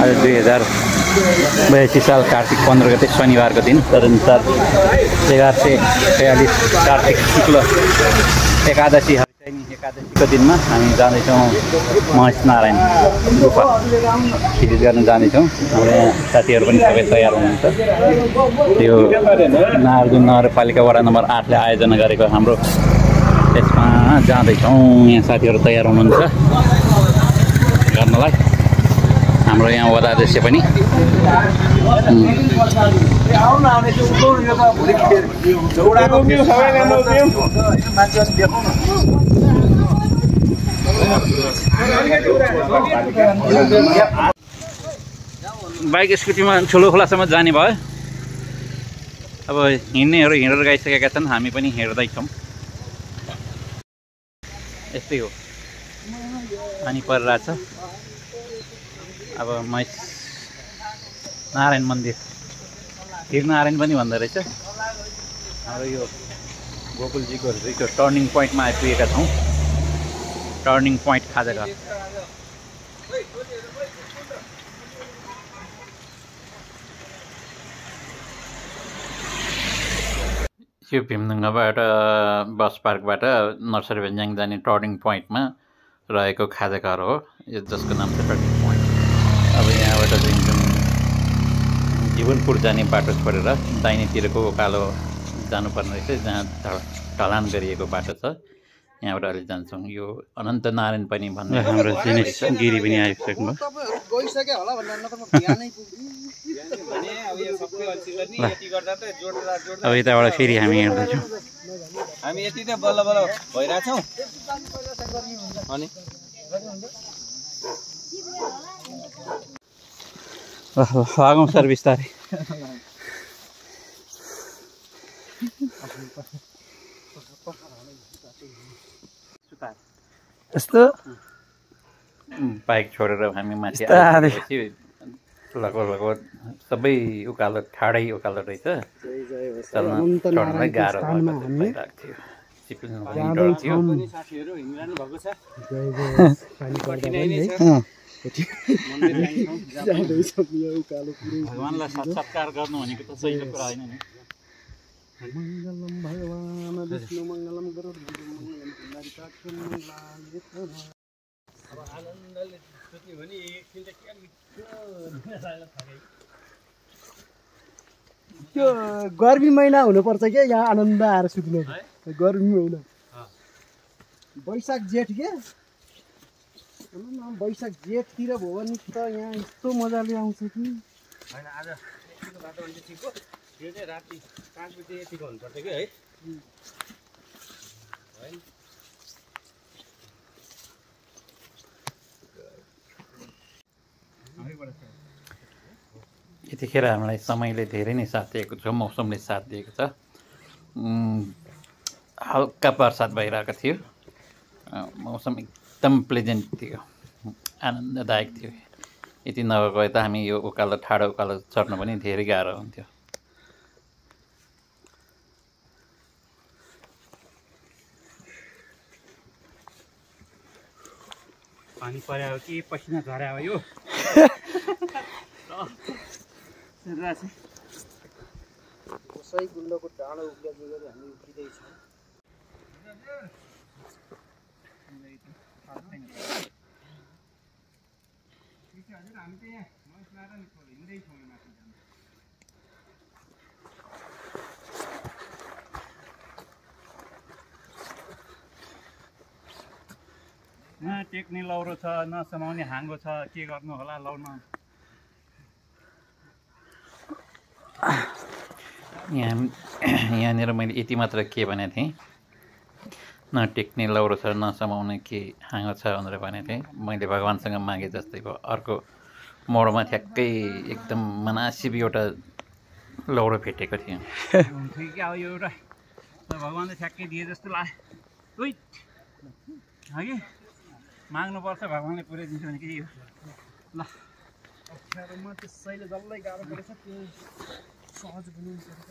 आज 2082 साल कार्तिक 15 गते शनिबारको दिन तदनुसार 1146 कार्तिक शुक्ल एकादशी हरिशयनी एकादशीको दिनमा हामी जाँदैछौँ महेश नारायण गुफा भिजिट गर्न जाँदैछौँ। हाम्रो यहाँ साथीहरू पनि सबै तयार हुनुहुन्छ। यो नारायण नगरपालिका वडा नम्बर 8 ले आयोजना गरेको हाम्रो यसमा जाँदैछौँ। यहाँ साथीहरू तयार हुनुहुन्छ गर्नलाई। हाम्रो यहाँ वडा अध्यक्ष पनि बाइक स्कुटीमा ठुलो खोलासम्म जाने भयो। अब हिँड्नेहरू हिँडेर गइसकेका छन्, हामी पनि हिँड्दैछौँ। यस्तै हो, पानी परिरहेछ। अब महेश नारायण मन्दिर वीर नारायण पनि भन्दो रहेछ। हाम्रो यो गोकुलजीको यो टर्निङ पोइन्टमा आइपुगेका छौँ। टर्निङ पोइन्ट खाजाघर। यो भीमढुङ्गाबाट बस पार्कबाट नर्सरी भेन्ज्याङ जाने टर्निङ पोइन्टमा रहेको खाजाघर हो यो, जसको नाम छ टर्निङ पोइन्ट। अब यहाँबाट जुन जीवनपुर जाने बाटो छोडेर दाहिनेतिरको उकालो जानुपर्ने रहेछ, जहाँ ढलान गरिएको बाटो छ। यहाँबाट अहिले जान्छौँ। यो अनन्त नारायण पनि भन्ने हाम्रो दिनेश गिरी पनि आइसक्नु भयो। अब यताबाट फेरि हामी हिँड्दैछौँ। हामी यति त बल्ल बल्ल भइरहेछौँ। अनि लागौँ सर बिस्तारै। यस्तो बाइक छोडेर हामी माथि आएपछि लगभग सबै उकालो ठाडै उकालो रहेछ। चढ्नलाई गाह्रो भइरहेको थियो। चिप्लिनु पनि डर थियो। साथीहरू हिँडिरहनु भएको छ। भगवानलाई साक्षात्कार गर्नु भनेको त सहिलो कुरा होइन नि। मङ्गलम भगवान विष्णु मङ्गलम गरुडध्वज अब आनन्दले सुत्यो भने एकछिन त के त्यो गर्मी महिना हुनुपर्छ क्या यहाँ आनन्द आएर सुत्नु। गर्मी महिना वैशाख जेठ के वैशाख जेठतिर भयो भने त यहाँ यस्तो मजाले आउँछ कि। होइन आज बाटो भने ठिक हो। यो चाहिँ राति 5 बजे यतिको हुनुपर्छ कि है। यतिखेर हामीलाई समयले धेरै नै साथ दिएको छ, मौसमले साथ दिएको छ। हल्का बर्सात भइरहेको थियो। मौसम एकदम प्लेजेन्ट थियो, आनन्ददायक थियो। यति नभएको भए त हामी यो उकालो ठाडो उकालो चढ्न पनि धेरै गाह्रो हुन्थ्यो। पानी पर्यो कि पसिना झर्या हो यो। कसै गुल्लोको डाँडो उक्लिँदै गरी हामी उक्लिँदैछौँ। हामी त यहाँ महेश नारायण हिँड्दैछौँ माथि जानु। न टेक्ने लौरो छ, न समाउने हाँगो छ, के गर्नु होला लाउन। यहाँनिर मैले यति मात्र के भनेको थिएँ, न टेक्ने लौरो छ, न समाउने के हाँगो छ भनेर भनेको थिएँ। मैले भगवान्सँग मागे जस्तै भयो। अर्को मोडमा ठ्याक्कै एकदम मनासिब एउटा लौरो भेटेको थियो। हुन्थ्यो कि अब यो एउटा भगवान्ले ठ्याक्कै दिए जस्तो लाग्यो। उइ कि माग्नुपर्छ, भगवान्ले पुऱ्याइदिन्छ भने के हो। ल अप्ठ्यारोमा त्यसैले जसलाई गाह्रो परेछ त्यो सहज बनाउनु पर्छ।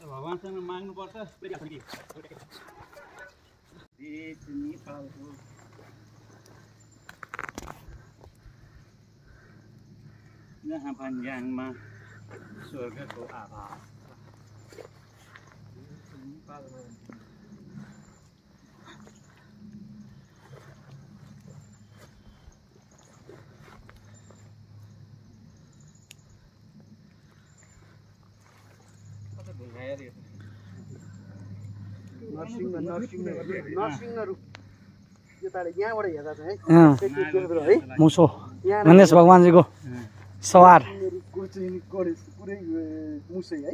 भगवानसँग माग्नुपर्छ। जहाँ भन्ज्याङमा स्वर्गको आभास। नरसिंहहरू यहाँबाट हेर्दा चाहिँ है मुसो गणेश भगवानजीको सवार पुरै मुसै है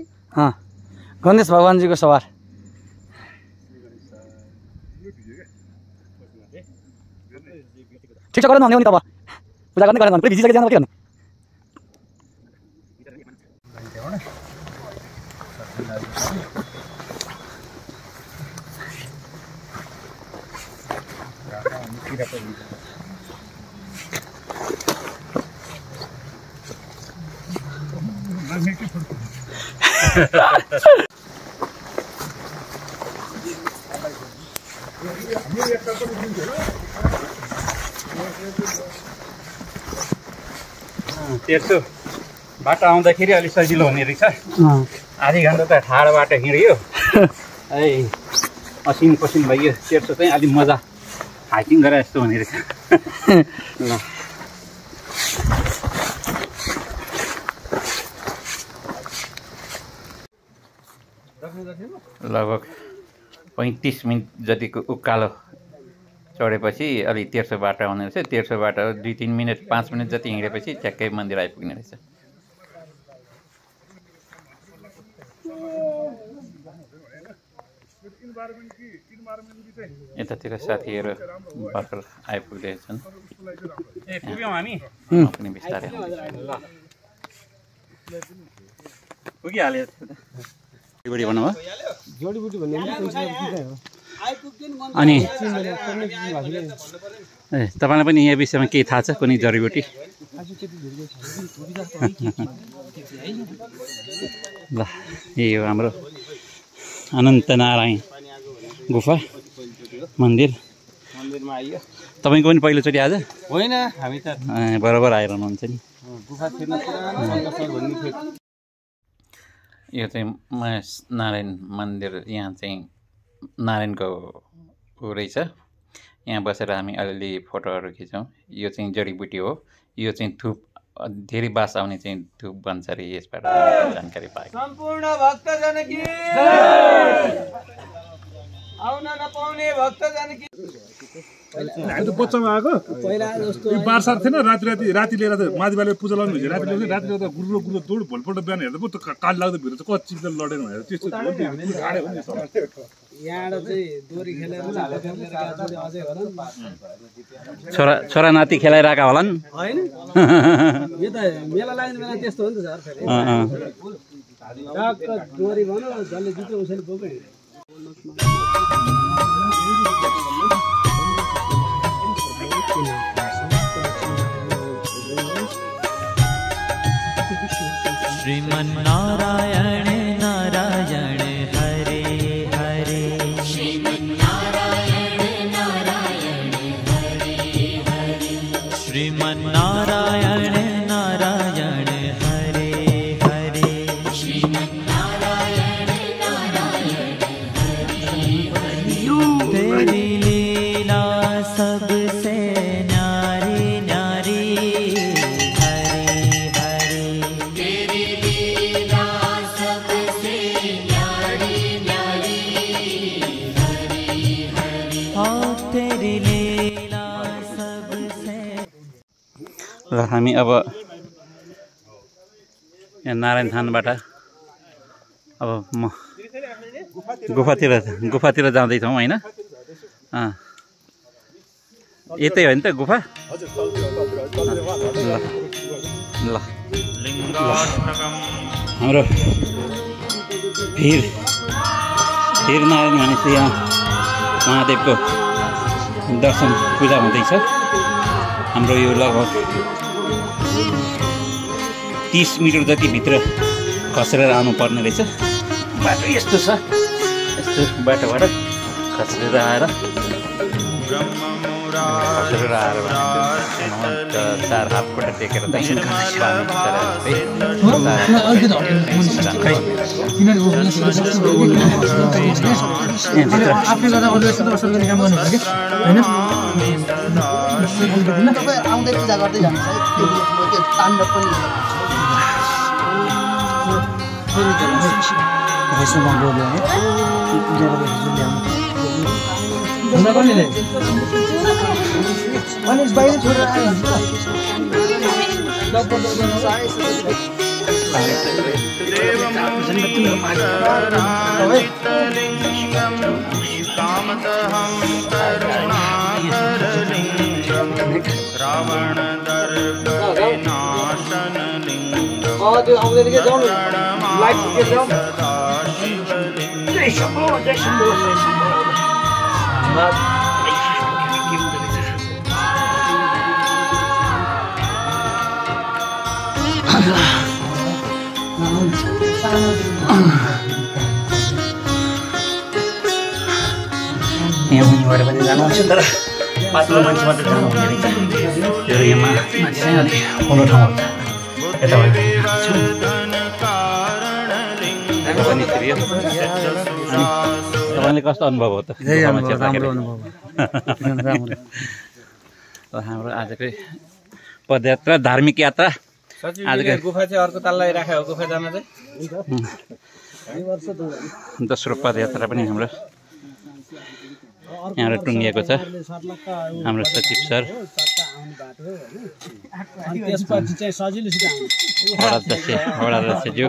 गणेश भगवानजीको सवार ठिक छ गरेन नि तब पूजा गर्नै गरेन पुरै भिजिसके जानु के गर्नु तेर्सो बाटो आउँदाखेरि अलिक सजिलो हुने रहेछ। आधी घन्टा त ठाडो बाटो हिँड्यो है असिन पसिन भइयो। तेर्सो चाहिँ अलिक मजा हाइकिङ गरे जस्तो हुने रहेछ। ल लगभग 35 मिनट जतिको उकालो चढेपछि अलि तेर्सो बाटो आउने रहेछ। तेर्सो बाटो 2-3 मिनट 5 मिनट जति हिँडेपछि ठ्याक्कै मन्दिर आइपुग्ने रहेछ। यतातिर साथीहरू भर्खर आइपुग्दैछन्। पुग्यौँ हामी पनि बिस्तारै पुगिहाल्यो। जोडीबुटी भन्नुभयो जोडीबुटी भन्ने अनि तपाईँलाई पनि यहाँ विषयमा केही थाहा छ कुनै जडीबुटी? ल यही हो हाम्रो अनन्त नारायण गुफा मन्दिरमा आइयो। तपाईँको पनि पहिलोचोटि आज होइन? हामी त बराबर आइरहनुहुन्छ नि। यो चाहिँ महेश नारायण मन्दिर। यहाँ चाहिँ नारायणको ऊ रहेछ। यहाँ बसेर हामी अलिअलि फोटोहरू खिच्छौँ। यो चाहिँ जडीबुटी हो। यो चाहिँ थुप धेरै बास आउने चाहिँ थुप बन्छ अरे। यसबाट जानकारी पाएँ। सम्पूर्ण भक्तजन की आउन नपाउने भक्तजन की बच्चामा आएको बारसार थिएन। राति लिएर त मादिबाले पूजा लाउनु हुन्छ। राति ल्याउँदा गुरु दौड भोलिपल्ट बिहान हेर्दा पो त काल लाग्दो भित्र चाहिँ कति चिजले लडेन भनेर त्यस्तो छोरा नाति खेलाइरहेका होलान्। होइन यो त मेला लाग्ने बेला त्यस्तो हो नि त सर। डोरी भनौँ जसले जित्यो उसैले बोक्यो। श्रीमन्नारायण नारायण हरे हरे। श्रीमन्नारायण नारायण हरे हरे। श्रीमन्नारायण नारायण हरे हरे। श्रीमन्नारायण नारायण हरे हरे। तेरी लीला सबसे न्यारी न्यारी हरे हरे। तेरी लीला सबसे न्यारी न्यारी हरे हरे। हाँ तेरी लीला सबसे। ल हामी अब यहाँ नारायण थानबाट अब म गुफातिर जाँदैछौँ होइन? यतै हो नि त गुफा? ल हाम्रो भिर नारायण भनेपछि यहाँ महादेवको दर्शन पूजा हुँदैछ। हाम्रो यो लगभग 30 मिटर जति भित्र खसेर आउनु पर्ने रहेछ। बाटो यस्तो छ, यस्तो बाटोबाट खसेर आएर 4 हात खुट्टा टेकेर दर्शन आउँदै पूजा गर्दै जान्छ ताण्डव पनि Manis bayi छोडेर आयो यहाँ मुनिबाट पनि जानुहुन्छ तर पातलो मान्छे मात्रै जानु हुने रहेछ यो यहाँ माथि चाहिँ अलिक ठुलो ठाउँ हुन्छ यताबाट तपाईँले कस्तो अनुभव हो त? हाम्रो आजकै पदयात्रा धार्मिक यात्रा आजकै गुफा चाहिँ अर्को तल्लाई राख्यो गुफा जान चाहिँ दोस्रो पदयात्रा पनि हाम्रो यहाँबाट टुङ्गिएको छ। हाम्रो सचिव सर त्यसपछि चाहिँ सजिलोसित वडा अध्यक्षज्यू